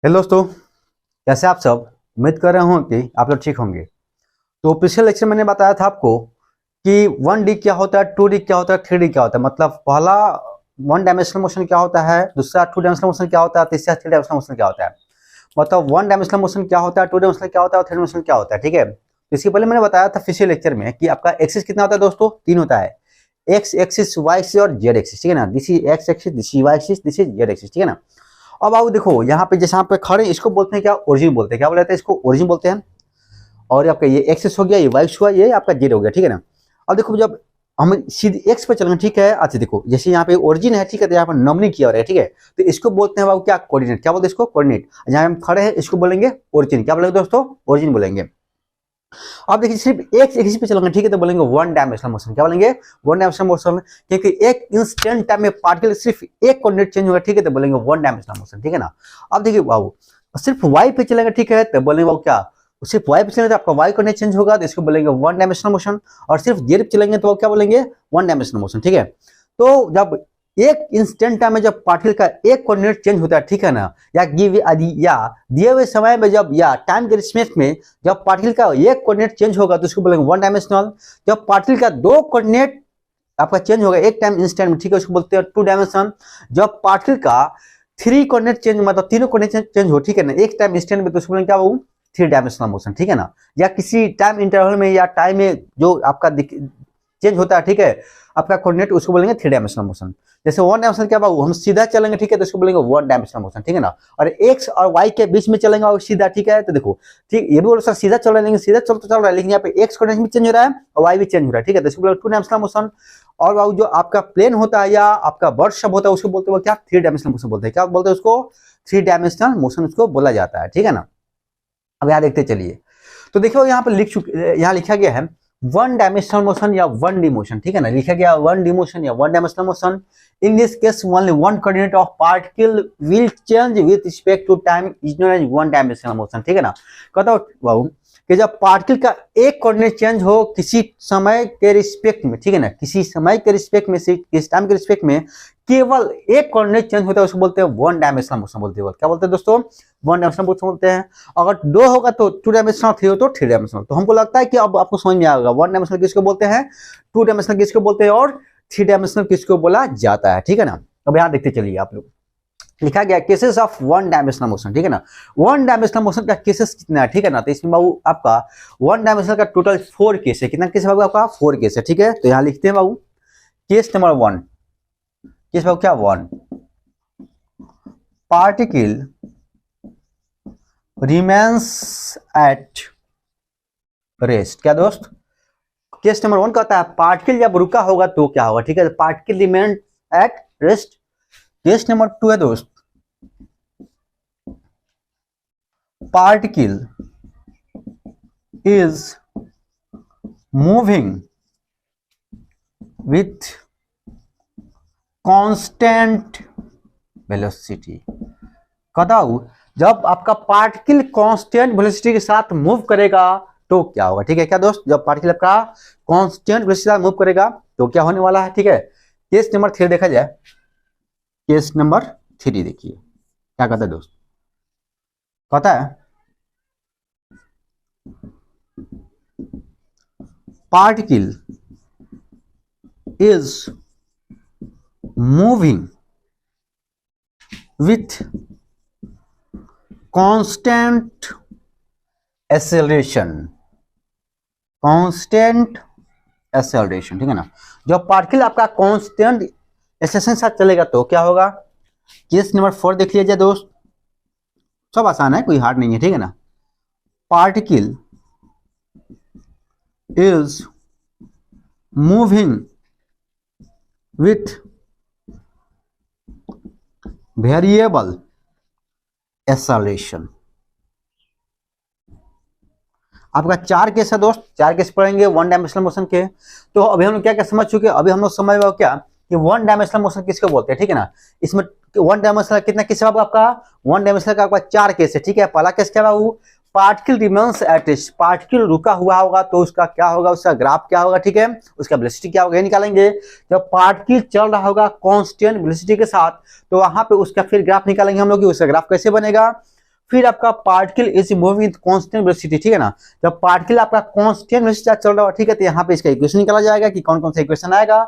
Hello दोस्तों, कैसे आप सब। उम्मीद कर रहा हूँ कि आप लोग ठीक होंगे। तो पिछले लेक्चर मैंने बताया था आपको कि 1D क्या होता है, 2D क्या होता है, 3D क्या होता है। मतलब पहला 1 डायमेंशनल मोशन क्या होता है, दूसरा 2 डायमेंशनल मोशन क्या होता है, तीसरा 3 डायमेंशनल मोशन क्या होता है। मतलब 1 डायमेंशनल मोशन क्या होता है, 2 डायमेंशनल क्या होता है और 3 डायमेंशनल क्या होता है। ठीक है, तो इसके पहले मैंने बताया था पिछले लेक्चर में कि आपका एक्सिस कितना होता है दोस्तों, 3 होता है। एक्स एक्सिस, वाई एक्सिस और जेड एक्सिस। ठीक है ना, this is x axis, this is y axis, this is z axis. ठीक है ना। अब आओ देखो यहाँ पे, जैसे यहाँ पे खड़े इसको बोलते हैं क्या, ओरिजिन बोलते हैं। क्या बोलते हैं इसको, ओरिजिन बोलते हैं। और आपका ये एक्सिस हो गया, ये वाई हुआ, ये आपका जेड हो गया। ठीक है ना। अब देखो जब हम सीधे एक्स पे चलेंगे, ठीक है। अच्छा देखो, जैसे यहाँ पे ओरिजिन है, ठीक है, तो यहाँ पर नॉमिनी किया हो रहा है। ठीक है, तो इसको बोलते हैं बाबू क्या, कोऑर्डिनेट। क्या बोलते हैं इसको, कोऑर्डिनेट। जहाँ हम खड़े हैं इसको बोलेंगे ओरिजिन। क्या बोलेंगे दोस्तों, ओरिजिन बोलेंगे। अब देखिए सिर्फ एक एक्सिस पे चलेंगे, ठीक है, तो बोलेंगे 1 डायमेंशनल मोशन। क्या बोलेंगे, 1 डायमेंशनल मोशन। क्योंकि एक इंस्टेंट टाइम में पार्टिकल सिर्फ एक कोऑर्डिनेट चेंज होगा, ठीक है, तो बोलेंगे 1 डायमेंशनल मोशन। ठीक है ना। अब देखिए बाबू, सिर्फ वाई पे चलेंगे, ठीक है, तो बोलेंगे बाबू क्या, सिर्फ वाई पे चलेंगे तो आपका वाई कोऑर्डिनेट चेंज होगा, तो इसको बोलेंगे 1 डायमेंशनल मोशन। और सिर्फ जेड पे चलेंगे तो क्या बोलेंगे, 1 डायमेंशनल मोशन। ठीक है, तो जब एक इंस्टेंट टाइम में जब पार्टिकल का एक कोऑर्डिनेट चेंज होता है, ठीक है ना, या दिए हुए समय में जब, या टाइम के रिस्पेक्ट में जब पार्टिकल का एक कोऑर्डिनेट चेंज होगा, तो उसको बोलेंगे 1 डायमेंशनल। जब पार्टिकल का 2 कोऑर्डिनेट आपका चेंज होगा एक टाइम इंस्टेंट में, ठीक है, उसको बोलते हैं 2 डायमेंशन। जब पार्टिकल का 3 कोऑर्डिनेट चेंज, मतलब तीनों कोऑर्डिनेट चेंज हो, ठीक है ना, एक टाइम इंस्टेंट में, तो उसको बोलेंगे क्या, वो 3 डायमेंशनल मोशन। ठीक है ना। या किसी टाइम इंटरवल में या टाइम में जो आपका चेंज होता है, ठीक है, आपका कोऑर्डिनेट, उसको बोलेंगे 3 डायमेंशनल मोशन। जैसे 1 डायमेंशनल क्या बाबू, हम सीधा चलेंगे, ठीक है, तो इसको बोलेंगे 1 डायमेंशनल मोशन। ठीक है ना। और एक्स और वाई के बीच में चलेंगे और सीधा, ठीक है, तो देखो ठीक, ये भी बोलो सर सीधा चल रहा है, लेकिन सीधा चल तो चल रहा है, लेकिन यहाँ पे एक्स कोऑर्डिनेट भी चेंज हो रहा है और वाई भी चेंज हो रहा है। ठीक है, तो इसको बोलेंगे 2 डायमेंशनल मोशन। और बाबू जो आपका प्लेन होता है या आपका बर्ड शब होता है, उसको बोलते हैं क्या, 3 डायमेंशनल मोशन बोलते हैं। क्या बोलते हैं उसको, 3 डायमेंशनल मोशन उसको बोला जाता है। ठीक है ना। अब यहाँ देखते चलिए, तो देखो यहाँ पे यहाँ लिखा गया है 1 डायमेंशनल मोशन या 1D मोशन। ठीक है ना, लिखा गया 1D मोशन या 1 dimensional motion. In this case only one coordinate of particle will change with respect to time is known as 1 dimensional motion. ठीक है ना। कहता हूँ बाबू कि जब पार्टिकल का एक कोऑर्डिनेट चेंज हो किसी समय के रिस्पेक्ट में, ठीक है ना, किसी समय के रिस्पेक्ट में, किस टाइम के रिस्पेक्ट में केवल एक कोऑर्डिनेट चेंज होता है, उसको बोलते हैं 1 डायमेंशनल मोशन बोलते हैं। क्या बोलते हैं दोस्तों, 1 डायमेंशनल मोशन बोलते हैं। अगर 2 होगा तो 2 डायमेंशनल, 3 हो तो 3 डायमेंशनल। तो हमको लगता है कि अब आपको समझ में आएगा 1 डायमेंशनल किसको बोलते हैं, 2 डायमेंशनल किसको बोलते हैं और 3 डायमेंशनल किसको बोला जाता है। ठीक है ना। अब यहाँ देखते चलिए आप लोग, लिखा गया केसेस ऑफ 1 डायमेंशनल मोशन। ठीक है ना। 1 डायमेंशनल मोशन का केसेस कितना है, ठीक है ना, तो इसमें बाबू आपका 1 डायमेंशनल का टोटल 4 केस है। कितना केस है बाबू आपका, 4 केस है। ठीक है, तो यहाँ लिखते हैं बाबू केस नंबर 1। केस बाबू क्या, 1, पार्टिकल रिमेन्स एट रेस्ट। क्या दोस्त, केस नंबर 1 कहता है पार्टिकल जब रुका होगा तो क्या होगा। ठीक है, particle remain at rest. Case number 2 है दोस्त, particle is moving with constant velocity. कहता हूं जब आपका पार्टिकल कांस्टेंट वेलोसिटी के साथ मूव करेगा तो क्या होगा। ठीक है, क्या दोस्त, जब पार्टिकल आपका कांस्टेंट वेलोसिटी के साथ मूव करेगा तो क्या होने वाला है। ठीक है, केस नंबर 3 देखा जाए, केस नंबर 3 देखिए क्या कहता है दोस्त। कहता है particle is moving with constant acceleration. Constant acceleration, ठीक है ना। जब पार्टिकल आपका कांस्टेंट एक्सेलरेशन के साथ चलेगा तो क्या होगा। केस नंबर 4 देख लीजिए दोस्त, सब आसान है, कोई हार्ड नहीं है। ठीक है ना। Particle is moving with variable acceleration. आपका 4 केस है दोस्त, 4 केस पढ़ेंगे 1 डायमेंशनल मोशन के। तो अभी हम लोग क्या क्या समझ चुके हैं, अभी हम लोग समझ रहे हो क्या कि 1 डायमेंशनल मोशन किसको बोलते हैं। ठीक है ना। इसमें 1 डायमेंशनल कितना केस है आपका, 1 डायमेंशनल का आपका 4 केस है। ठीक है, पहला केस क्या है, particle remains at rest. Particle रुका हुआ होगा तो उसका क्या होगा, उसका ग्राफ क्या होगा। ठीक है, उसका वेलोसिटी क्या होगा, ये निकालेंगे। जब पार्टिकल चल रहा होगा कांस्टेंट वेलोसिटी के साथ तो वहां पे उसका फिर ग्राफ निकालेंगे हम लोग कि उसका ग्राफ कैसे बनेगा। फिर आपका particle is moving with constant velocity, ठीक है ना। जब पार्टिकल आपका कांस्टेंट वेलोसिटी चल रहा हो, ठीक है, तो यहाँ पे इसका इक्वेशन निकाला जाएगा कि कौन कौन सा इक्वेशन आएगा।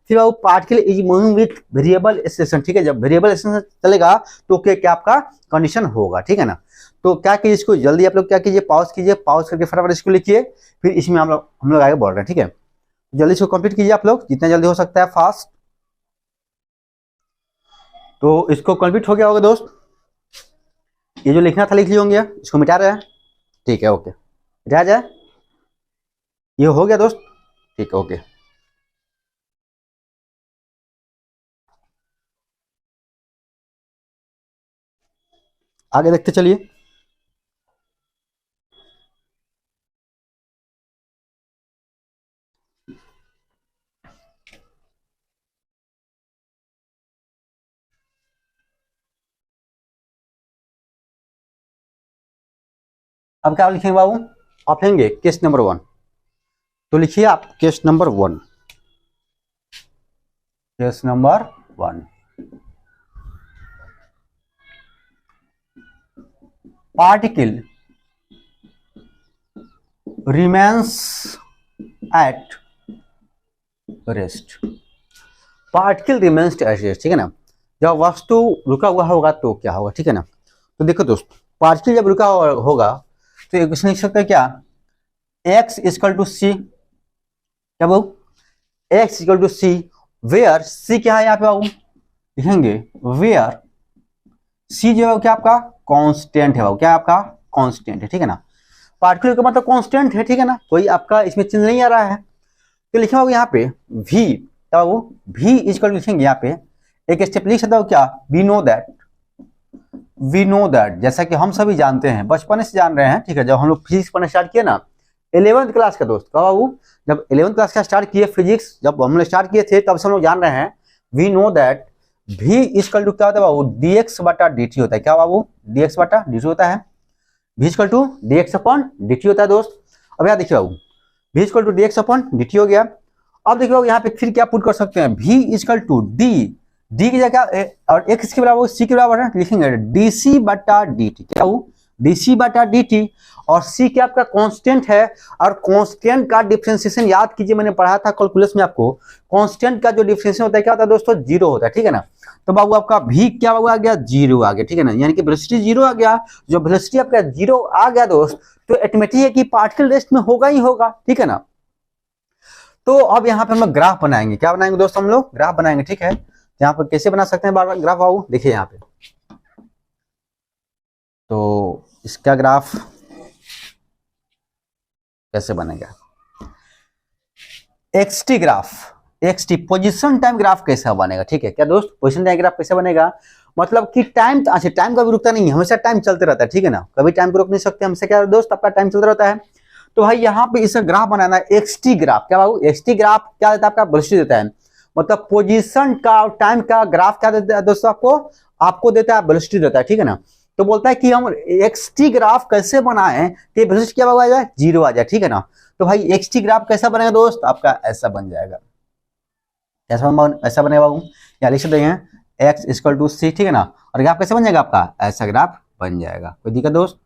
फिर वो particle is moving with variable acceleration, ठीक है, जब वेरिएबल एक्सेलरेशन चलेगा तो क्या आपका कंडीशन होगा, ठीक है ना। तो क्या कीजिए, इसको जल्दी आप लोग क्या कीजिए, पॉज कीजिए, पॉज करके फटाफट इसको लिखिए, फिर इसमें हम लोग आगे बढ़ रहे हैं, ठीक है। जल्दी इसको कंप्लीट कीजिए आप लोग, जितना जल्दी हो सकता है फास्ट। तो इसको कंप्लीट हो गया होगा दोस्त, ये जो लिखना था लिख लिए होंगे, इसको मिटा रहे हैं, ठीक है, ओके, मिटा जाए, ये हो गया दोस्त, ठीक है, ओके। आगे देखते चलिए। अब क्या लिखेंगे बाबू, आप लेंगे केस नंबर 1, तो लिखिए आप case number 1, case number 1, particle remains at rest, particle remains at rest, ठीक है ना। जब वस्तु रुका हुआ होगा तो क्या होगा, ठीक है ना। तो देखो दोस्त, पार्टिकल जब रुका होगा तो इक्वेशन लिख सकते हैं क्या, x इक्वल टू सी, क्या बाबू, x equal to C, where C क्या है यहाँ पे बाबू, लिखेंगे वेयर सी जो है क्या आपका कांस्टेंट है बाबू, क्या आपका कांस्टेंट है, ठीक है ना। पार्टिकल का मतलब कांस्टेंट है, ठीक है ना, कोई आपका इसमें चेंज नहीं आ रहा है। तो लिखे बाबू यहाँ पे v, क्या बाबू, v इक्वल लिखेंगे यहाँ पे, एक स्टेप लिख सकते हो क्या, वी नो दैट, जैसा कि हम सभी जानते हैं, बचपन से जान रहे हैं, ठीक है। जब हम लोग फिजिक्स पढ़ना स्टार्ट किए ना 11th क्लास का दोस्त, कब बाबू, जब 11th क्लास का स्टार्ट किए फिजिक्स, जब हम लोग स्टार्ट किए थे तब से हम लोग जान रहे हैं, we know that v equal to क्या होता है बाबू, dx बटा dt होता है, क्या बाबू, dx बटा dt होता है, v equal to dx upon dt होता है दोस्त। अब यहाँ देखिए बाबू, v equal to dx upon dt हो गया। अब देखिए बाबू यहाँ पे फिर क्या पुट कर सकते हैं, v इक्वल टू डी की जगह और एक इसके बराबर सी के बराबर है, लिखेंगे डीसी बटा dt, क्या वो डीसी बटा dt, और सी क्या आपका कांस्टेंट है, और कांस्टेंट का डिफरेंशिएशन याद कीजिए, मैंने पढ़ा था कैलकुलस में आपको, कांस्टेंट का जो डिफरेंशिएशन होता है क्या होता है दोस्तों, जीरो होता है, ठीक है ना। तो बाबू आपका भी क्या आ गया, जीरो आ गया, ठीक है ना, यानी कि वेलोसिटी जीरो आ गया। जो वेलोसिटी आपका जीरो आ गया दोस्त, तो ऑटोमेटिक है कि पार्टिकल रेस्ट में होगा ही होगा, ठीक है ना। तो अब यहाँ पे हम लोग ग्राफ बनाएंगे, क्या बनाएंगे दोस्त, हम लोग ग्राफ बनाएंगे, ठीक है। यहाँ पर कैसे बना सकते हैं बार बार ग्राफ बाबू, देखिए यहाँ पे, तो इसका ग्राफ कैसे बनेगा, x t graph, x t position time graph कैसा बनेगा, ठीक है क्या दोस्त, पोजीशन टाइम ग्राफ कैसे बनेगा, मतलब कि टाइम, अच्छा टाइम कभी रुकता नहीं है, हमेशा टाइम चलते रहता है, ठीक है ना, कभी टाइम को रोक नहीं सकते हमेशा, क्या दोस्त आपका टाइम चलता रहता है। तो भाई यहाँ पे इसका ग्राफ बनाना है, एक्सटी ग्राफ, क्या बाबू, एक्सटी ग्राफ क्या देता है आपका, वेलोसिटी देता है, मतलब पोजीशन का और टाइम का ग्राफ क्या देता है दोस्तों, आपको देता है वेलोसिटी देता है, ठीक है ना। तो बोलता है कि हम एक्सटी ग्राफ कैसे बनाएं कि वेलोसिटी क्या आ जाए, जीरो आ जाए, ठीक है ना। तो भाई एक्सटी ग्राफ कैसा बनेगा दोस्त, आपका ऐसा बन जाएगा, ऐसा बनेगा बाबू, या लिख सकते हैं एक्स इक्वल टू सी, ठीक है ना, और ग्राफ कैसे बन जाएगा आपका, ऐसा ग्राफ बन जाएगा, कोई दिक्कत दोस्त,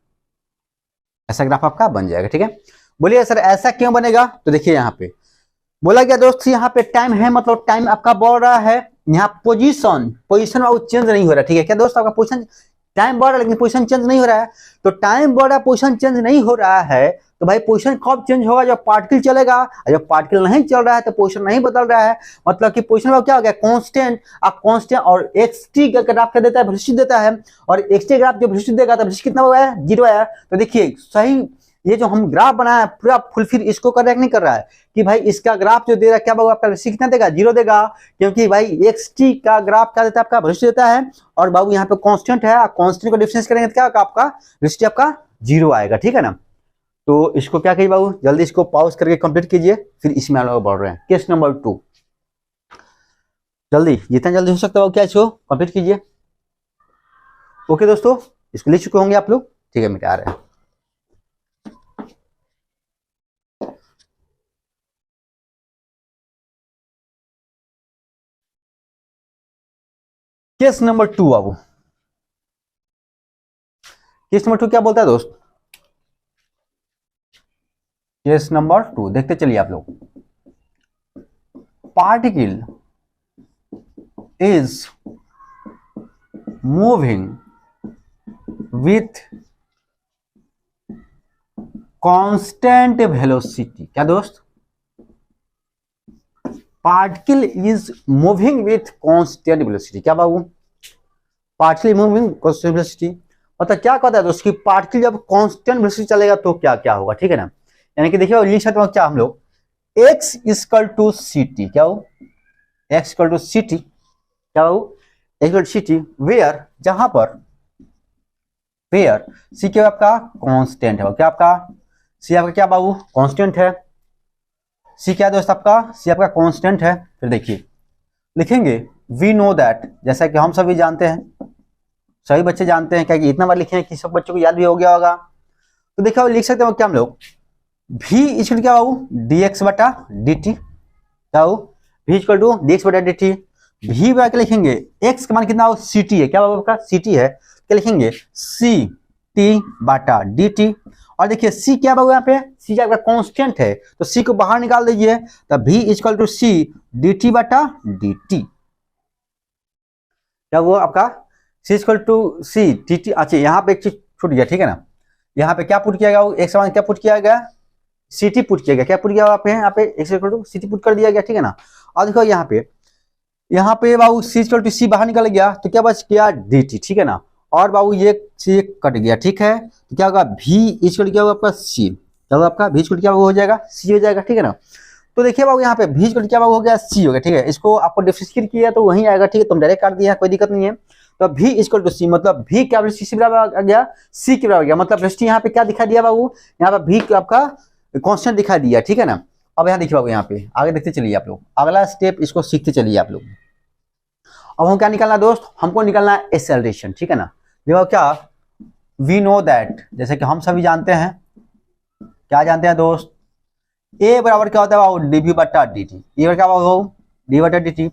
ऐसा ग्राफ आपका बन जाएगा, ठीक है। बोलिए सर ऐसा क्यों बनेगा, तो देखिए यहाँ पे बोला गया दोस्त, यहाँ पे टाइम है, मतलब टाइम आपका बढ़ रहा है, यहाँ पोजीशन पोजीशन चेंज नहीं हो रहा है, ठीक है क्या दोस्त, आपका पोजीशन टाइम बढ़ रहा है लेकिन पोजीशन चेंज नहीं हो रहा है। तो टाइम बढ़ रहा है, पोजीशन चेंज नहीं हो रहा है, तो भाई पोजीशन कब चेंज होगा, जब पार्टिकल चलेगा, और जब पार्टिकल नहीं चल रहा है तो पोजीशन नहीं बदल रहा है, मतलब कि पोजीशन क्या हो गया, कांस्टेंट, कांस्टेंट, और एक्सटी का ग्राफ क्या देता है, वेलोसिटी देता है, और एक्सटी ग्राफ जो वेलोसिटी देगा तो वेलोसिटी कितना हुआ है, जीरो है। तो देखिए सही, ये जो हम ग्राफ बनाया पूरा फुलफिल इसको करेक्ट नहीं कर रहा है, कि भाई इसका ग्राफ जो दे रहा है क्या बाबू, आपका वेलोसिटी कितना देगा, जीरो देगा, क्योंकि भाई एक्सटी का ग्राफ क्या देता है, आपका वेलोसिटी देता है, और बाबू यहाँ पे कांस्टेंट है, कांस्टेंट को डिफरेंस करेंगे तो क्या होगा, आपका वेलोसिटी आपका जीरो आएगा, ठीक है ना। तो इसको क्या कहिए बाबू, जल्दी इसको पॉज करके कंप्लीट कीजिए, फिर इसमें हम लोग बढ़ रहे हैं, केस नंबर 2, जल्दी जितना जल्दी हो सकता है क्या इसको कंप्लीट कीजिए। ओके दोस्तों, इसको लिख चुके होंगे आप लोग, ठीक है, मिटा रहे हैं। केस नंबर 2 बाबू, केस नंबर 2 क्या बोलता है दोस्त? केस नंबर 2 देखते चलिए आप लोग। Particle is moving with constant velocity. क्या दोस्त? Particle is moving with constant velocity. क्या बाबू? पार्टिकल मूविंग कांस्टेंट वेलोसिटी मतलब क्या कहता है दोस्त कि पार्टिकल जब कांस्टेंट वेलोसिटी चलेगा तो क्या क्या होगा, ठीक है ना। यानी कि देखिए लिख सकते हो क्या हम लोग, x equal to c t. क्या हो? x equal to c t. क्या हो? x equal to c t where, जहां पर वेयर सी क्या आपका कांस्टेंट है। क्या आपका सी आपका क्या बाबू? कांस्टेंट है। सी क्या दोस्त आपका? सी आपका कांस्टेंट है। फिर देखिए लिखेंगे वी नो दैट, जैसा कि हम सभी जानते हैं, सभी बच्चे जानते हैं, क्या कि इतना बार लिखे हैं कि सब बच्चों को याद भी हो गया होगा। तो देखो लिख सकते हो क्या हम लोग, v इक्वल क्या बाबू? dx बटा dt। क्या हो? v इक्वल टू dx बटा dt। v बटा के लिखेंगे x का मान कितना हो? ct है। क्या बाबू आपका? ct है। क्या लिखेंगे? ct बटा dt। और देखिए c क्या बाबू यहाँ पे? c आपका कांस्टेंट है तो c को बाहर निकाल दीजिए, तो v equal to c dt बटा dt। क्या हुआ आपका? c equal to c dt। अच्छा यहाँ पे एक चीज छूट गया, ठीक है ना। यहाँ पे क्या पुट किया गया? एक समान क्या पुट किया गया? ct पुट किया गया। क्या पुट किया यहाँ पे? x equal to ct put कर दिया गया, ठीक है ना। और देखो यहाँ पे बाबू c इक्वल टू c बाहर निकल गया तो क्या बच गया? dt, ठीक है ना। और बाबू ये c कट गया, ठीक है। तो क्या होगा? v इक्वल क्या होगा आपका? c। क्या होगा आपका? v इक्वल क्या हो जाएगा? c हो जाएगा, ठीक है ना। तो देखिए बाबू यहाँ पे v इक्वल क्या हो गया? c हो गया, ठीक है। इसको आपको डिफरेंशिएट किया तो वही आएगा, ठीक है। तुम डायरेक्ट काट दिया, कोई दिक्कत नहीं है। तो v इक्वल टू c मतलब v क्या c बराबर आ गया, c के बराबर आ गया। मतलब वेलोसिटी यहाँ पे क्या दिखा दिया बाबू? यहाँ पे v आपका कांस्टेंट दिखा दिया, ठीक है ना। अब यहाँ देखिए बाबू, यहाँ पे आगे देखते चलिए आप लोग, अगला स्टेप इसको सीखते चलिए आप लोग। अब हम क्या निकालना दोस्त? हमको निकालना है एक्सेलरेशन, ठीक है ना। देखो क्या, वी नो दैट, जैसे कि हम सभी जानते हैं, क्या जानते हैं दोस्त? ए बराबर क्या होता है बाबू? डीवी बटा डी टी। ये क्या बाबू? डी बटा डी टी।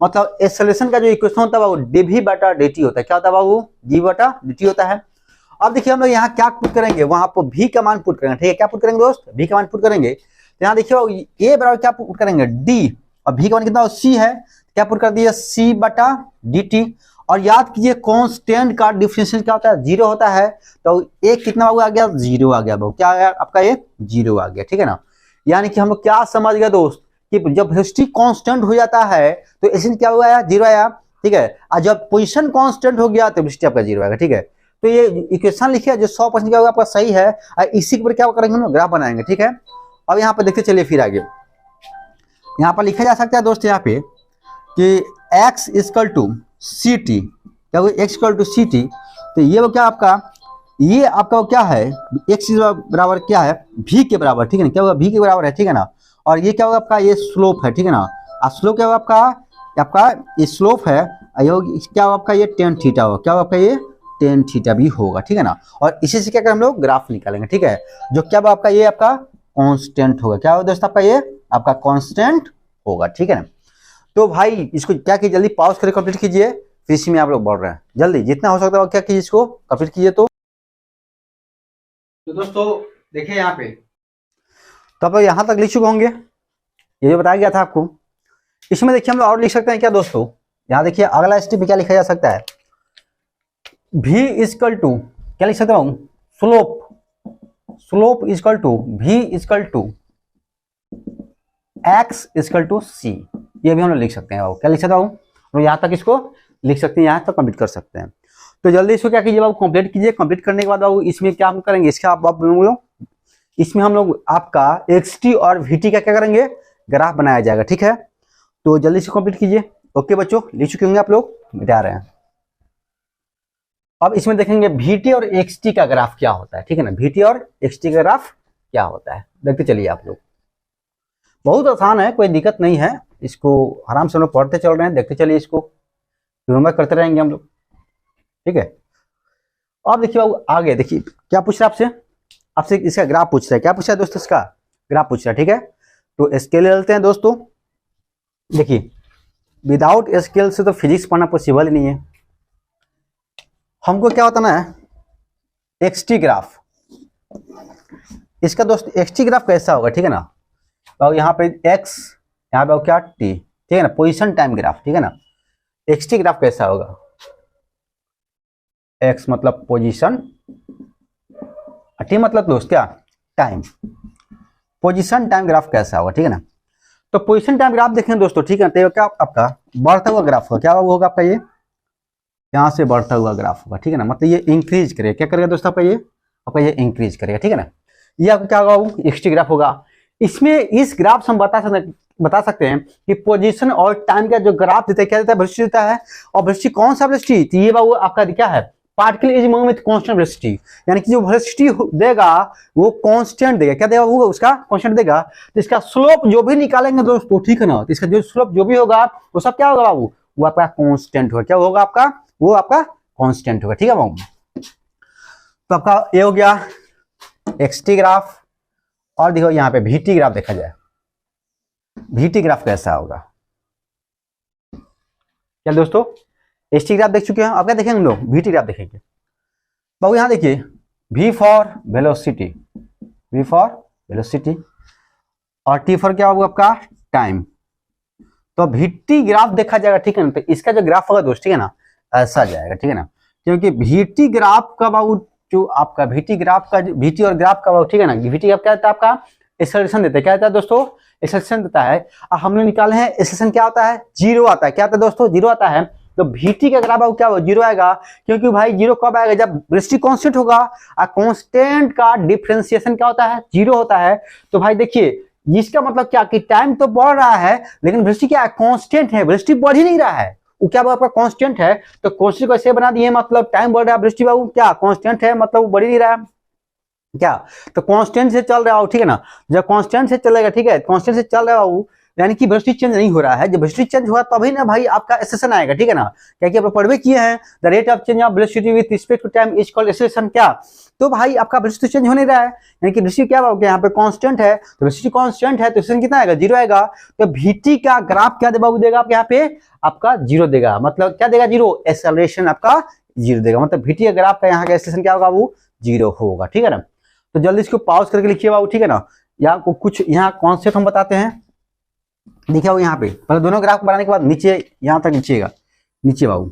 मतलब एक्सेलरेशन का जो इक्वेशन होता है बाबू डीवी बटा डी टी होता है। क्या होता है बाबू? डी बटा डी टी होता है। अब देखिए हम लोग यहाँ क्या पुट करेंगे, वहां पर भी का मान पुट करेंगे, ठीक है। क्या पुट करेंगे दोस्त? भी का मान पुट करेंगे। तो यहाँ देखिए ए बराबर क्या पुट करेंगे? डी, और भी का मान कितना? सी है। क्या पुट कर दिया? सी बटा डी टी। और याद कीजिए कांस्टेंट का डिफरेंशियल क्या होता है? जीरो होता है। तो एक कितना आ गया? जीरो आ गया। क्या आ गया आपका? ये जीरो आ गया, ठीक है ना। यानी कि हम लोग क्या समझ गए दोस्त कि जब वेलोसिटी कांस्टेंट हो जाता है तो इसमें क्या हुआ? जीरो आया, ठीक है। और जब पोजीशन कांस्टेंट हो गया तो वेलोसिटी आपका जीरो आएगा, ठीक है। तो ये इक्वेशन लिखिए जो 100% क्या होगा आपका? सही है। और इसी के ऊपर क्या करेंगे हम लोग? ग्राफ बनाएंगे, ठीक है। अब यहाँ पर देखते चलिए फिर आगे, यहाँ पर लिखा जा सकता है दोस्त यहाँ पे कि x equal to c t. क्या x equal to c t. तो ये वो क्या आपका, ये आपका वो क्या है? x बराबर क्या है? v के बराबर, ठीक है ना। क्या होगा? v के बराबर है, ठीक है ना। और ये क्या होगा आपका? ये स्लोप है, ठीक है ना। और स्लोप क्या होगा आपका? आपका ये स्लोप है। क्या होगा आपका? ये टेन थीटा होगा। क्या होगा आपका? ये टेन थीटा भी होगा, ठीक है ना। और इसी से क्या कर हम लोग ग्राफ निकालेंगे, ठीक है। जो क्या आपका? ये आपका कांस्टेंट होगा। क्या होगा दोस्त आपका? ये आपका कांस्टेंट होगा, ठीक है ना। तो भाई इसको क्या कीजिए, जल्दी पॉज करके कंप्लीट कीजिए, फिर इसी में आप लोग बढ़ रहे हैं, जल्दी जितना हो सकता है क्या कीजिए, इसको कंप्लीट कीजिए। तो दोस्तों देखिए यहाँ पे तो आप यहाँ तक लिख चुके होंगे, ये जो बताया गया था आपको। इसमें देखिए हम लोग और लिख सकते हैं क्या दोस्तों? यहाँ देखिए अगला स्टेप में क्या लिखा जा सकता है? v इक्वल टू क्या लिख सकता हूँ? Slope. Slope equal to v equal to x equal to c। ये भी हम लोग लिख सकते हैं। क्या लिख सकता हूँ? तो यहाँ तक इसको लिख सकते हैं, यहाँ तक कंप्लीट कर सकते हैं। तो जल्दी इसको क्या कीजिए बाबू? कंप्लीट कीजिए। कंप्लीट करने के बाद बाबू इसमें क्या हम करेंगे? इसका आप इसमें हम लोग आपका xt और vt का क्या करेंगे? ग्राफ बनाया जाएगा, ठीक है। तो जल्दी से कंप्लीट कीजिए। ओके बच्चों, लिख चुके होंगे आप लोग, मिटा रहे हैं। अब इसमें देखेंगे vt और xt का ग्राफ क्या होता है, ठीक है ना। vt और xt का ग्राफ क्या होता है देखते चलिए आप लोग। बहुत आसान है, कोई दिक्कत नहीं है, इसको आराम से हम लोग पढ़ते चल रहे हैं, देखते चलिए इसको, रिमेंबर करते रहेंगे हम लोग, ठीक है। अब देखिए बाबू आगे देखिए क्या पूछ रहा है आपसे? आपसे इसका ग्राफ पूछ रहा है। क्या पूछ रहा है दोस्तों? इसका ग्राफ पूछ रहा है, ठीक है। तो स्केल ले लेते हैं दोस्तों। देखिए विदाउट स्केल से तो फिजिक्स पढ़ना पॉसिबल ही नहीं है। हमको क्या होता ना, एक्स टी ग्राफ, इसका दोस्त एक्स टी ग्राफ कैसा होगा, ठीक है ना। और यहाँ पे एक्स, यहाँ पे क्या टी, ठीक है ना, पोजीशन टाइम ग्राफ, ठीक है ना। एक्स टी ग्राफ कैसा होगा, एक्स मतलब पोजीशन, टी मतलब दोस्त क्या, टाइम, पोजीशन टाइम ग्राफ कैसा होगा, ठीक है ना। तो पोजीशन टाइम ग्राफ देखें दोस्तों, ठीक है, तो क्या आपका बढ़ता हुआ ग्राफ होगा, क्या होगा आपका, ये यहाँ से बढ़ता हुआ ग्राफ होगा, ठीक है ना। मतलब ये इंक्रीज करेगा, क्या करेगा दोस्तों आपका ये इंक्रीज करेगा, ठीक है ना। ये आपका क्या होगा, एक्स टी ग्राफ होगा। इसमें इस ग्राफ से हम बता सकते हैं कि पोजीशन और टाइम का जो ग्राफ देता है क्या देता है, वेलोसिटी देता है। और वेलोसिटी कौन सा वेलोसिटी, तो ये बाबू आपका क्या है, particle is moving with constant velocity, यानी कि जो वेलोसिटी देगा वो कांस्टेंट देगा, क्या देगा वो, उसका कांस्टेंट देगा। तो इसका स्लोप जो भी निकालेंगे दोस्तों, ठीक है ना, तो इसका जो स्लोप जो भी होगा वो सब क्या होगा बाबू, वो आपका कांस्टेंट होगा, क्या होगा आपका, वो आपका कांस्टेंट होगा, ठीक है बाबू। तो आपका ये हो गया एक्स टी ग्राफ। और देखो यहाँ पे वी टी ग्राफ देखा जाए, वी टी ग्राफ कैसा होगा, क्या दोस्तों एस टी ग्राफ देख चुके हैं, अब क्या देखेंगे हम लोग, वी टी ग्राफ देखेंगे। बाबू यहाँ देखिए, v for velocity, v for velocity, और टी फॉर क्या होगा आपका, टाइम। तो वी टी ग्राफ देखा जाएगा, ठीक है ना। तो इसका जो ग्राफ होगा दोस्त, ठीक है ना, ऐसा जाएगा, ठीक है ना। क्योंकि वी टी ग्राफ का बाबू, जो आपका वी टी ग्राफ का, वी टी और ग्राफ का बाबू, ठीक है ना, वी टी ग्राफ क्या देता है आपका, एक्सेलरेशन देता है, क्या देता है दोस्तों, एक्सेलरेशन देता है। हमने निकाले हैं एक्सेलरेशन क्या होता है, जीरो आता है, क्या आता है दोस्तों, जीरो आता है। तो वीटी का ग्राफ क्या होगा, जीरो आएगा, क्योंकि भाई जीरो कब आएगा, जब वेलोसिटी कांस्टेंट होगा, और कांस्टेंट का डिफरेंशिएशन क्या होता है, जीरो होता है। तो भाई देखिए, इसका मतलब क्या कि टाइम तो बढ़ रहा है, लेकिन वेलोसिटी क्या है, कांस्टेंट है, वेलोसिटी बढ़ ही नहीं रहा है, वो क्या आपका कांस्टेंट है। तो कांस्टेंट को ऐसे बना दिए, मतलब टाइम बढ़ रहा है, वेलोसिटी बाबू क्या कांस्टेंट है, मतलब वो बढ़ ही नहीं रहा है, क्या, तो कांस्टेंट से चल रहा हो, ठीक है ना। जब कांस्टेंट से चलेगा, ठीक है, कांस्टेंट से चल रहा हो, यानी कि वेलोसिटी चेंज नहीं हो रहा है। जब वेलोसिटी चेंज हुआ तभी ना भाई आपका एक्सेलरेशन आएगा, ठीक है ना। क्या कि आप पढ़ किए हैं, the rate of change of velocity with respect to time is called acceleration, क्या। तो भाई आपका वेलोसिटी चेंज हो नहीं रहा है, यानी कि वेलोसिटी क्या होगा, यहाँ पे कांस्टेंट है, तो वेलोसिटी कांस्टेंट है, तो एक्सेलरेशन कितना आएगा, जीरो आएगा। तो वीटी का ग्राफ क्या देगा आप, यहाँ पे आपका जीरो देगा, मतलब क्या देगा, जीरो, एक्सेलरेशन आपका जीरो देगा, मतलब वीटी का ग्राफ का यहाँ का एक्सेलरेशन क्या होगा, वो जीरो होगा, ठीक है ना। तो जल्दी इसको पॉज करके लिखिए बाबू, ठीक है ना। यहाँ कुछ यहाँ कॉन्सेप्ट हम बताते हैं, देखिए बाबू यहाँ पे पहले दोनों ग्राफ बनाने के बाद नीचे यहाँ तक लिखिएगा, नीचे बाबू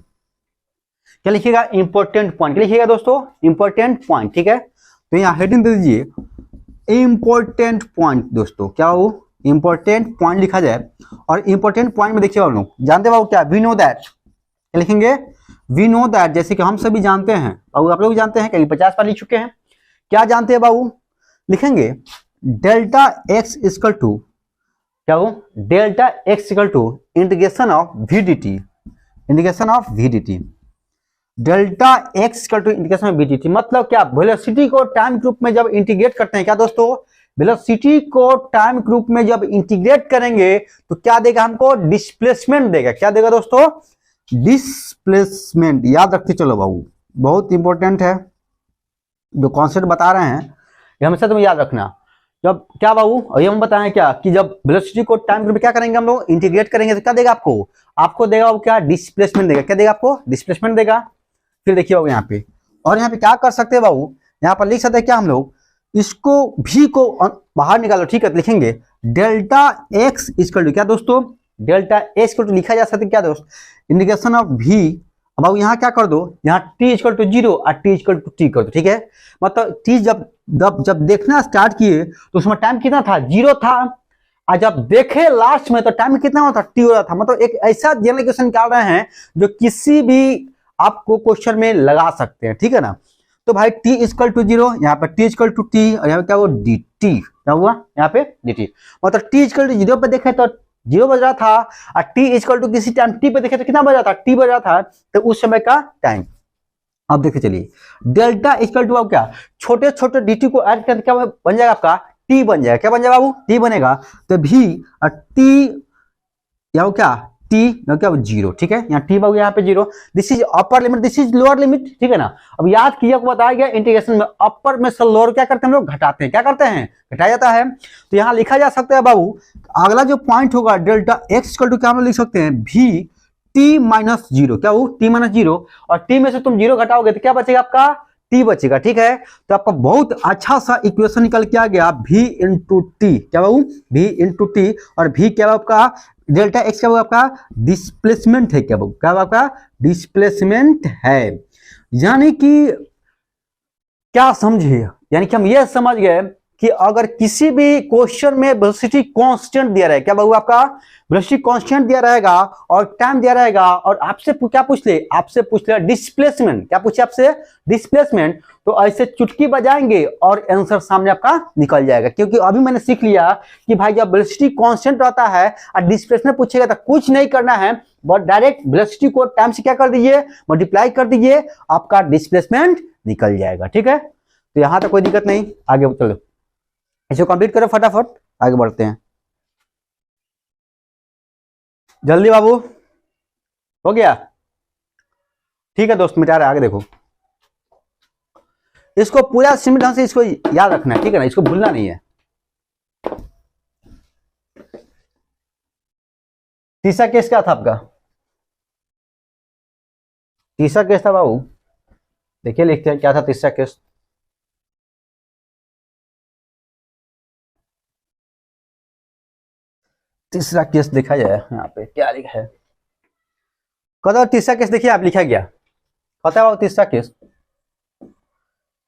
क्या लिखिएगा, इंपॉर्टेंट पॉइंट, क्या लिखिएगा दोस्तों, इंपॉर्टेंट पॉइंट, ठीक है। तो यहाँ हेडिंग दे दीजिए इंपॉर्टेंट पॉइंट दोस्तों, क्या हो, इंपॉर्टेंट पॉइंट लिखा जाए। और इंपॉर्टेंट पॉइंट में देखिए बाबू, जानते बाबू क्या, वी नो दैट, क्या लिखेंगे, वी नो दैट, जैसे कि हम सभी जानते हैं बाबू, आप लोग जानते हैं, कहीं 50 बार लिख चुके हैं, क्या जानते हैं बाबू, लिखेंगे डेल्टा एक्स इक्वल टू, क्या हो, delta x equal to integration of v d t, integration of v d t, delta x equal to integration of v d t. मतलब क्या, वेलोसिटी को टाइम ग्रुप में जब इंटीग्रेट करते हैं, क्या दोस्तों, वेलोसिटी को टाइम ग्रुप में जब इंटीग्रेट करेंगे तो क्या देगा हमको, डिस्प्लेसमेंट देगा, क्या देगा दोस्तों, डिस्प्लेसमेंट। याद रखते चलो बाबू, बहुत इंपॉर्टेंट है, जो कॉन्सेप्ट बता रहे हैं ये हमेशा तुम्हें याद रखना। जब क्या बाबू, ये हम बताएं क्या कि जब वेलोसिटी को टाइम ग्रुप में क्या करेंगे हम लोग, इंटीग्रेट करेंगे, तो क्या देगा आपको देगा वो क्या, डिस्प्लेसमेंट देगा, क्या देगा आपको, डिस्प्लेसमेंट देगा। फिर देखिए बाबू यहाँ पे, और यहाँ पे क्या कर सकते हैं बाबू, यहाँ पर लिख सकते हैं क्या हम लोग, इसको भी को बाहर निकालो, ठीक है, लिखेंगे डेल्टा एक्स इक्वल टू, क्या दोस्तों, डेल्टा एक्स इक्वल टू लिखा जा सकता है क्या दोस्त, इंटीग्रेशन ऑफ भी। अब बाबू यहाँ क्या कर दो, यहाँ t इक्वल टू जीरो और t इक्वल टू टी कर दो, ठीक है। मतलब t जब देखना स्टार्ट किए तो उसमें टाइम कितना था, जीरो था, और जब देखे लास्ट में तो टाइम कितना होता, t हो रहा था। मतलब एक ऐसा जनरल क्वेश्चन निकाल रहे हैं जो किसी भी आपको क्वेश्चन में लगा सकते हैं, ठीक है ना। तो भाई t इक्वल टू जीरो, यहाँ पे t इक्वल टू टी, और यहाँ पे क्या हुआ, dt, क्या हुआ यहाँ पे dt। मतलब t इक्वल टू जीरो पे देखे तो जीरो बज रहा था, और t इक्वल टू किसी टाइम t पे देखे तो कितना बज रहा था, t बज रहा था, तो उस समय का टाइम। अब देखिए चलिए, डेल्टा इक्वल टू क्या, छोटे छोटे dt को ऐड करके क्या बन जाएगा आपका, t बन जाएगा, क्या बन जाएगा बाबू, t बनेगा। तो भी और t या क्या, t क्या जीरो, ठीक है, यहाँ t बाबू यहाँ पे zero, this is upper limit, this is lower limit, ठीक है ना। अब याद किया को बताया गया इंटीग्रेशन में अपर में से लोअर क्या करते हैं हम लोग, घटाते हैं, क्या करते हैं, घटाया जाता है। तो यहाँ लिखा जा सकता है बाबू, अगला जो पॉइंट होगा डेल्टा एक्स इक्वल टू क्या हम लोग लिख सकते हैं, भी टी माइनस जीरो, क्या वो टी माइनस जीरो, और टी में से तुम जीरो घटाओगे तो क्या बचेगा आपका, टी बचेगा, ठीक है। तो आपका बहुत अच्छा सा इक्वेशन निकल के आ गया v इंटू टी, क्या बाबू, v इंटू टी, और v क्या आपका डेल्टा एक्स क्या आपका डिस्प्लेसमेंट है, क्या बाबू, क्या आपका डिस्प्लेसमेंट है। यानी कि क्या समझे, यानी कि हम ये समझ गए कि अगर किसी भी क्वेश्चन में वेलोसिटी कांस्टेंट दिया रहे, क्या बाबू आपका वेलोसिटी कांस्टेंट दिया रहेगा और टाइम दिया रहेगा, और आपसे क्या पूछ ले, आपसे पूछ ले डिस्प्लेसमेंट, क्या पूछे आपसे डिस्प्लेसमेंट, तो ऐसे चुटकी बजाएंगे और आंसर सामने आपका निकल जाएगा। क्योंकि अभी मैंने सीख लिया कि भाई जब वेलोसिटी कांस्टेंट रहता है और डिस्प्लेसमेंट पूछेगा तो कुछ नहीं करना है, बट डायरेक्ट वेलोसिटी को टाइम से क्या कर दीजिए, मल्टीप्लाई कर दीजिए, आपका डिस्प्लेसमेंट निकल जाएगा, ठीक है। तो यहां तक कोई दिक्कत नहीं, आगे चलो, इसे कंप्लीट करो फटाफट, आगे बढ़ते हैं जल्दी बाबू, हो गया, ठीक है दोस्त, मिटा रहे, आगे देखो, इसको पूरा सीमित ढंग से इसको याद रखना है, ठीक है ना, इसको भूलना नहीं है। तीसरा केस क्या था आपका, तीसरा केस था बाबू, देखिए लिखते हैं क्या था तीसरा केस। तीसरा केस देखा जाए यहाँ पे क्या लिखा है, कदर तीसरा केस देखिए आप, लिखा गया पता है तीसरा case,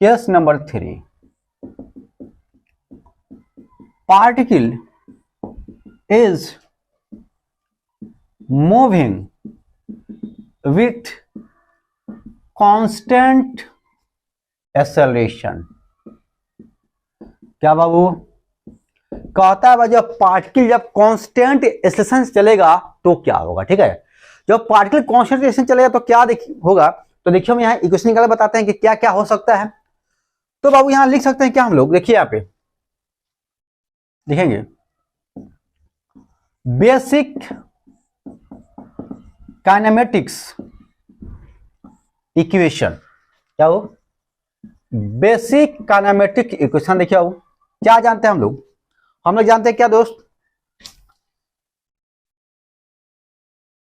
case number 3, particle is moving with constant acceleration, क्या बाबू कहता है जब पार्टिकल जब कांस्टेंट एक्सेलरेशन चलेगा तो क्या होगा, ठीक है। जब पार्टिकल कांस्टेंट एक्सेलरेशन चलेगा तो क्या होगा, तो देखिए हम यहाँ इक्वेशन निकाल बताते हैं कि क्या क्या हो सकता है। तो बाबू यहाँ लिख सकते हैं क्या हम लोग, देखिए यहाँ पे लिखेंगे बेसिक काइनेमेटिक्स इक्वेशन, क्या हो बेसिक काइनेमेटिक इक्वेशन, देखिए बाबू क्या जानते हैं हम लोग जानते हैं क्या दोस्त,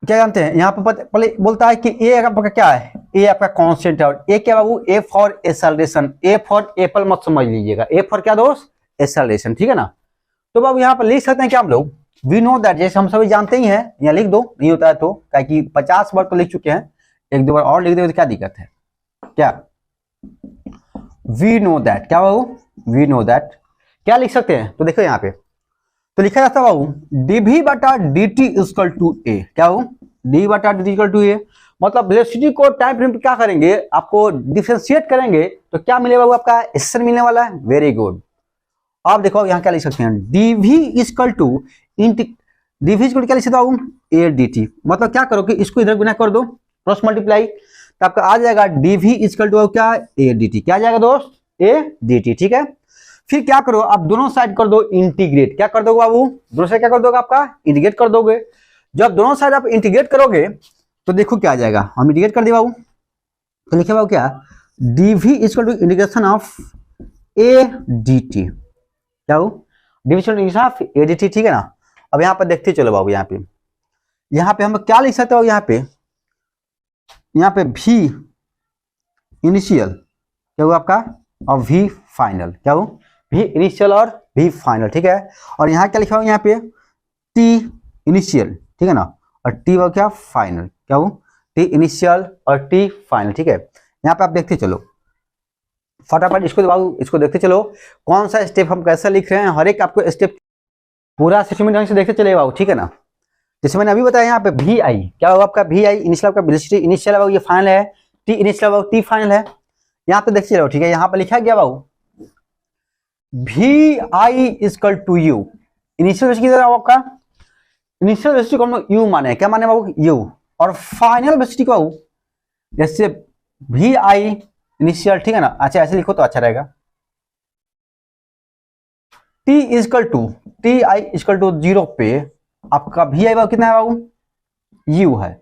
क्या जानते हैं, यहाँ पर पहले बोलता है कि ए आपका क्या है, ए आपका कांस्टेंट है, और ए क्या बाबू, A for acceleration, A for apple मत समझ लीजिएगा, ए फॉर क्या दोस्त एक्सेलरेशन, ठीक है ना। तो बाबू यहाँ पर लिख सकते हैं क्या हम लोग, वी नो दैट, जैसे हम सभी जानते ही हैं, यहाँ लिख दो, नहीं होता है तो, कि 50 बार तो लिख चुके हैं, एक दो बार और लिख दो तो क्या दिक्कत है, क्या वी नो दैट, क्या बाबू वी नो दैट, क्या लिख सकते हैं, तो देखो यहाँ पे तो लिखा जाता है बाबू dv बटा dt इक्वल टू ए, क्या हो d बटा dt इक्वल टू ए, मतलब वेलोसिटी को टाइम फ्रेम क्या करेंगे, आपको डिफरेंशिएट करेंगे तो क्या मिलेगा बाबू, आपका एक्सेलरेशन मिलने वाला है, वेरी गुड। आप देखो यहाँ क्या लिख सकते हैं, dv equal to dv equal क्या लिख सकते हो a dt, मतलब क्या करो कि इसको इधर गुना कर दो, क्रॉस मल्टीप्लाई, तो आपका आ जाएगा dv इक्वल टू क्या a dt, क्या आ जाएगा दोस्त a dt, ठीक है। फिर क्या करो, आप दोनों साइड कर दो इंटीग्रेट, क्या कर दोगे बाबू, दोनों साइड क्या कर दोगे, आपका इंटीग्रेट कर दोगे। जब दोनों साइड आप इंटीग्रेट करोगे तो देखो क्या आ जाएगा, हम इंटीग्रेट कर दिए बाबू, तो लिखे बाबू क्या dv equal to integration of a dt, क्या हो डिविजन ऑफ a dt, ठीक है ना। अब यहाँ पर देखते चलो बाबू, यहाँ पे हम क्या लिख सकते हो, यहाँ पे v इनिशियल क्या हुआ आपका, और v फाइनल, क्या हो v इनिशियल और v फाइनल, ठीक है। और यहाँ क्या लिखा हुआ, यहाँ पे t इनिशियल, ठीक है ना, और t वो क्या फाइनल, क्या हो t इनिशियल और t फाइनल, ठीक है। यहाँ पे आप देखते चलो फटाफट, इसको बाबू इसको देखते चलो कौन सा स्टेप हम कैसे लिख रहे हैं, हर एक आपको स्टेप पूरा सिस्टमेटिक ढंग से देखते चले बाबू, ठीक है ना। जैसे मैंने अभी बताया यहाँ पे वी आई क्या होगा, आपका वी आई इनिशियल, आपका वेलोसिटी इनिशियल है, ये फाइनल है, टी इनिशियल है, टी फाइनल है, यहाँ पे देखते चलो, ठीक है। यहाँ पे लिखा गया बाबू V I equal to U, initial velocity कितना आपका, इनिशियल वेलोसिटी को हम लोग यू माने, क्या माने बाबू यू, और फाइनल वेलोसिटी को बाबू जैसे वी आई इनिशियल, ठीक है ना, अच्छा ऐसे लिखो तो अच्छा रहेगा, t equal to t i equal to 0 पे आपका वी आई कितना है बाबू यू है।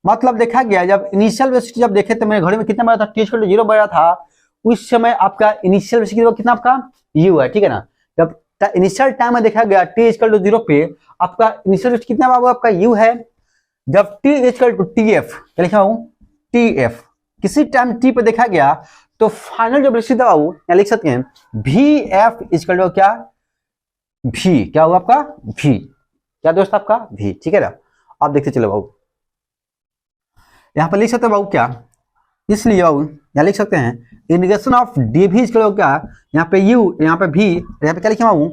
मतलब देखा गया जब इनिशियल वेलोसिटी जब देखे तो मेरे घड़ी में कितना बड़ा था, टी इक्वल टू 0 बड़ा था, उस समय आपका इनिशियल वेलोसिटी कितना आपका यू है, ठीक है ना। जब इनिशियल टाइम में देखा गया टी इक्वल टू 0 पे आपका इनिशियल वेलोसिटी कितना बाबू आपका यू है। जब t equal to t f क्या लिखा हूं टी एफ, किसी टाइम टी पे देखा गया तो फाइनल जो वेलोसिटी था बाबू यहाँ लिख सकते हैं वी एफ इक्वल टू क्या, भी क्या होगा आपका, भी क्या दोस्त आपका, भी। ठीक है ना, आप देखते चलो बाबू यहाँ पर लिख सकते हैं बाबू क्या, इसलिए बाबू यहाँ लिख सकते हैं इंटीग्रेशन ऑफ डी भी इक्वल टू क्या, यहाँ पे यू, यहाँ पे भी, यहाँ पे क्या लिखे बाबू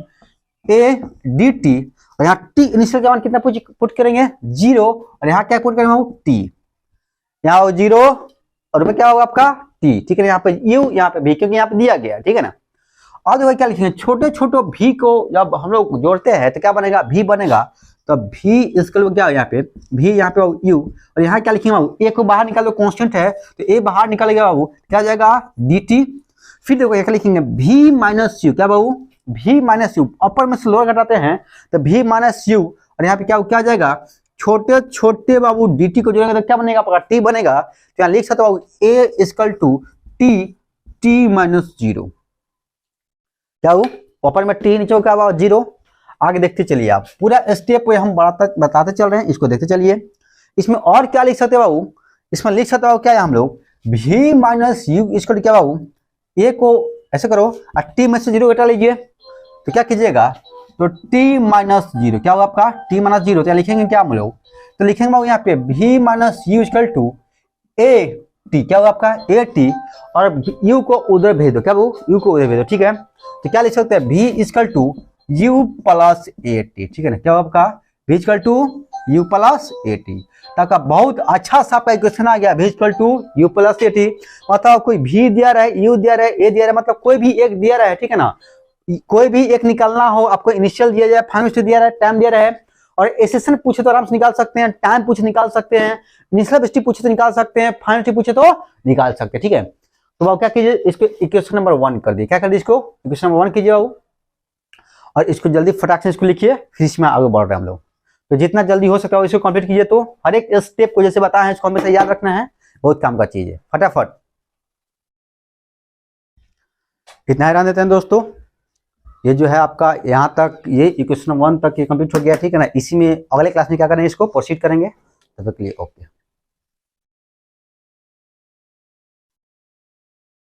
ए डी टी, और यहाँ टी इनिशियल का मान कितना पुट करेंगे 0, और यहाँ क्या पुट करेंगे बाबू टी, यहाँ 0 और क्या होगा आपका टी। ठीक है, यहाँ पे यू, यहाँ पे भी, क्योंकि यहाँ पे दिया गया। ठीक है ना, और देखो क्या लिखेंगे, छोटे छोटे भी को जब हम लोग जोड़ते हैं तो क्या बनेगा, भी बनेगा। तो भी इसके क्या यहाँ पे भी, यहाँ पे यू, और यहाँ क्या लिखेंगे बाबू, ए को बाहर निकालो, कांस्टेंट है तो ए बाहर निकालेगा बाबू, क्या जाएगा डी टी। फिर देखो क्या लिखेंगे भी माइनस यू, क्या बाबू भी माइनस यू, अपर में से लोअर घटाते हैं तो भी माइनस यू, और यहाँ पे क्या जाएगा छोटे छोटे बाबू डी टी को जोड़ेंगे तो क्या बनेगा आपका टी बनेगा। तो यहाँ लिख सकते हो बाबू A equal to T, T minus 0, क्या हो ऊपर में टी, नीचे क्या हुआ 0। आगे देखते चलिए आप, पूरा स्टेप हम बताते चल रहे हैं, इसको देखते चलिए। इसमें और क्या लिख सकते हो बाबू, इसमें लिख सकते हो क्या है हम लोग भी माइनस यू इसको क्या बाबू, ए को ऐसे करो और टी में से 0 घटा लीजिए, तो क्या कीजिएगा, तो टी माइनस 0 क्या होगा आपका टी माइनस 0। तो लिखेंगे क्या हम लोग, तो लिखेंगे बाबू यहाँ पे v minus u equal to a t, क्या होगा आपका ए टी, और यू को उधर भेज दो, क्या बाबू यू को उधर भेज दो। ठीक है, तो क्या लिख सकते हैं v equal to u plus a t. ठीक है ना, क्या होगा आपका v equal to u plus a t. तक बहुत अच्छा सा आपका इक्वेशन आ गया, v equal to u plus a t. मतलब कोई भी दिया रहे, यू दिया रहे, ए दिया रहे, मतलब कोई भी एक दिया रहे। ठीक है ना, कोई भी एक निकालना हो, आपको इनिशियल दिया जाए, फाइनल दिया रहे, टाइम दिया रहे, और एसेशन पूछे तो आराम से निकाल सकते हैं, टाइम पूछे निकाल सकते हैं, इनिशियल स्टेप पूछे तो निकाल सकते हैं, फाइनल स्टेप पूछे तो निकाल सकते हैं। ठीक है, तो आप क्या कीजिए, इसको इक्वेशन नंबर 1 कर दिए, क्या कर दिए इसको इक्वेशन नंबर 1 कीजिए बाबू, और इसको जल्दी फटाक से इसको लिखिए, फिर इसमें आगे बढ़ रहे हैं हम लोग। तो जितना जल्दी हो सका इसको कंप्लीट कीजिए। तो हर एक स्टेप को जैसे बताया है इसको हमेशा याद रखना है, बहुत काम का चीज है, फटाफट इतना ही रहने देते हैं दोस्तों। ये जो है आपका यहाँ तक, ये इक्वेशन 1 तक ये कंप्लीट हो गया। ठीक है ना, इसी में अगले क्लास में क्या करेंगे, इसको प्रोसीड करेंगे। तब तक के लिए ओके।